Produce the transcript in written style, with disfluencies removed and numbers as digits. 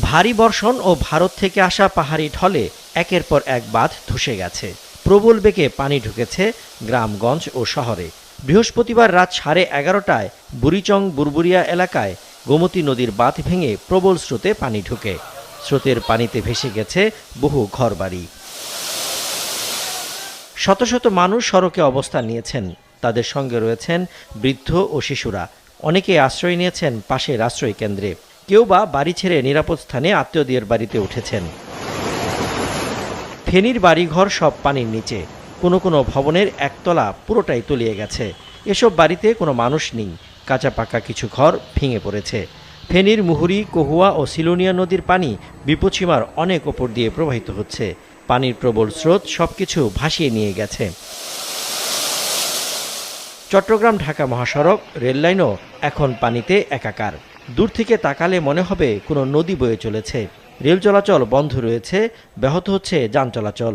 ভারী বর্ষণ ও ভারত থেকে আসা পাহাড়ি ঢলে একের পর এক বাঁধ ধসে গেছে। প্রবল বেগে পানি ঢুকেছে গ্রামগঞ্জ ও শহরে। বৃহস্পতিবার রাত 11:30টায় বুড়িচং বুরবুরিয়া এলাকায় গোমতী নদীর বাঁধ ভেঙে প্রবল স্রোতে পানি ঢুকে। স্রোতের পানিতে ভেসে গেছে বহু ঘরবাড়ি। শত শত মানুষ সড়কে অবস্থান নিয়েছেন। তাদের সঙ্গে রয়েছেন বৃদ্ধ ও শিশুরা। অনেকে আশ্রয় নিয়েছেন পাশের আশ্রয় কেন্দ্রে। কেউ বা বাড়ি ছেড়ে নিরাপদ স্থানে আত্মীয়দের বাড়িতে উঠেছেন। ফেনীর বাড়িঘর সব পানির নিচে। কোনো কোনো ভবনের একতলা পুরোটাই তলিয়ে গেছে। এসব বাড়িতে কোনো মানুষ নেই। কাঁচা পাকা কিছু ঘর ভেঙে পড়েছে। ফেনীর মুহুরী, কহুয়া ও সিলোনিয়া নদীর পানি বিপদসীমার অনেক ওপর দিয়ে প্রবাহিত হচ্ছে। পানির প্রবল স্রোত সবকিছু ভাসিয়ে নিয়ে গেছে। চট্টগ্রাম ঢাকা মহাসড়ক, রেললাইনও এখন পানিতে একাকার। দূর থেকে তাকালে মনে হবে কোনো নদী বয়ে চলেছে। রেল চলাচল বন্ধ রয়েছে, ব্যাহত হচ্ছে যান চলাচল।